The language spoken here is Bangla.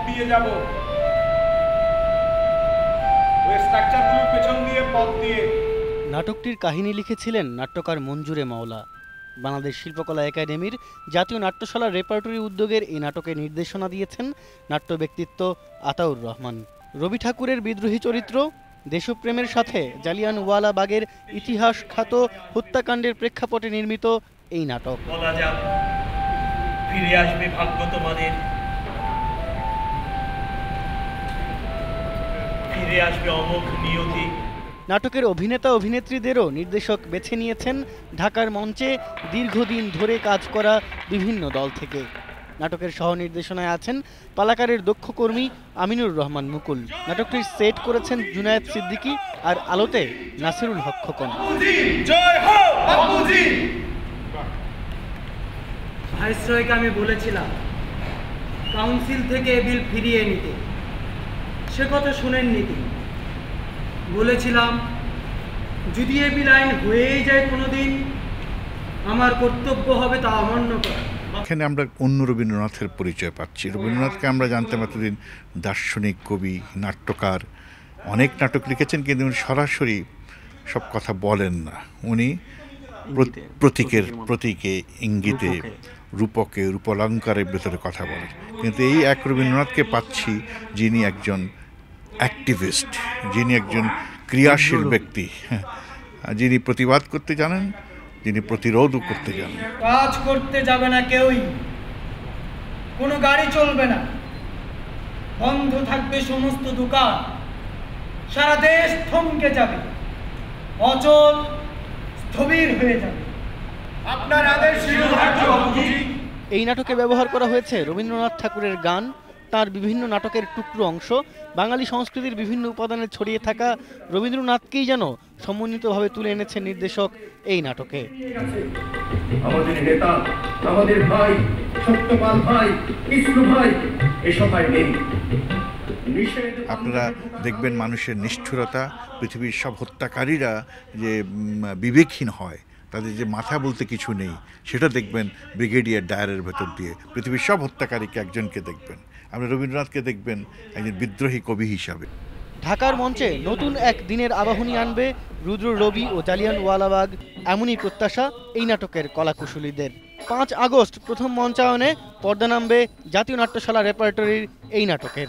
দিয়ে যাব, ওই স্ট্রাকচারগুলোর পেছন দিয়ে পথ দিয়ে। নাটকটির কাহিনী লিখেছিলেন নাট্যকার মঞ্জুরে মাওলা। বাংলাদেশ শিল্পকলা একাডেমির জাতীয় নাট্যশালার রেপার্টরি উদ্যোগের এই নাটকে নির্দেশনা দিয়েছেন নাট্য ব্যক্তিত্ব আতাউর রহমান। রবি ঠাকুরের বিদ্রোহী চরিত্র, দেশপ্রেমের সাথে জালিয়ানওয়ালাবাগের ইতিহাস খ্যাত হত্যাকাণ্ডের প্রেক্ষাপটে নির্মিত এই নাটক। বলা যাক, ফিরে আসবে ভাগ্য তোমাদের, ফিরে আসবে অমোঘ নিয়তি। নাটকের অভিনেতা অভিনেত্রীদেরও নির্দেশক বেছে নিয়েছেন ঢাকার মঞ্চে দীর্ঘদিন ধরে কাজ করা বিভিন্ন দল থেকে। নাটকের সহ নির্দেশনায় আছেন পালাকারের দক্ষ কর্মী আমিনুর রহমান মুকুল। নাটকটির সেট করেছেন জুনায়েদ সিদ্দিকী আর আলোতে নাসিরুল হক খোকন। ভাইসরয়কে আমি বলেছিলাম কাউন্সিল থেকে এ বিল ফিরিয়ে নিতে, সে কথা শুনেননি তিনি। বলেছিলাম যদি এ বিল আইন হয়েই যায় কোনোদিন, আমার কর্তব্য হবে তা অমান্য করা। এখানে আমরা অন্য রবীন্দ্রনাথের পরিচয় পাচ্ছি। রবীন্দ্রনাথকে আমরা জানতাম এতদিন দার্শনিক, কবি, নাট্যকার, অনেক নাটক লিখেছেন, কিন্তু উনি সরাসরি সব কথা বলেন না। উনি প্রতীকে, ইঙ্গিতে, রূপকে, রূপালঙ্কারের ভেতরে কথা বলেন। কিন্তু এই এক রবীন্দ্রনাথকে পাচ্ছি যিনি একজন অ্যাক্টিভিস্ট, যিনি একজন ক্রিয়াশীল ব্যক্তি, যিনি প্রতিবাদ করতে জানেন, যিনি প্রতিরোধও করতে জানেন। কাজ করতে যাবে না কেউই, কোনো গাড়ি চলবে না, বন্ধ থাকবে সমস্ত দোকান, সারা দেশ থমকে যাবে, অচল স্থবির হয়ে যাবে। আপনার আদেশ শিরোধার্য বাপুজি। এই নাটকে ব্যবহার করা হয়েছে রবীন্দ্রনাথ ঠাকুরের গান, তার বিভিন্ন নাটকের টুকরো অংশ, বাঙালি সংস্কৃতির বিভিন্ন উপাদানে ছড়িয়ে থাকা রবীন্দ্রনাথকেই যেন সমন্বিতভাবে তুলে এনেছেন নির্দেশক এই নাটকে। আমাদের নেতা, আমাদের ভাই, সত্যপাল ভাই, কৃষ্ণ ভাই, এসব ভাই নেই। আপনারা দেখবেন মানুষের নিষ্ঠুরতা, পৃথিবীর সব হত্যাকারীরা যে বিবেকহীন হয়, তাদের যে মাথা বলতে কিছু নেই, সেটা দেখবেন ব্রিগেডিয়ার ডায়ারের ভেতর দিয়ে। পৃথিবীর সব হত্যাকারীকে একজনকে দেখবেন, আপনি রবীন্দ্রনাথকে দেখবেন একজন বিদ্রোহী কবি হিসাবে। ঢাকার মঞ্চে নতুন এক দিনের আবাহনী আনবে রুদ্র রবি ও জালিয়ানওয়ালাবাগ, এমনই প্রত্যাশা এই নাটকের কলাকুশলীদের। 5 আগস্ট প্রথম মঞ্চায়নে পর্দা নামবে জাতীয় নাট্যশালা রেপার্টরির এই নাটকের।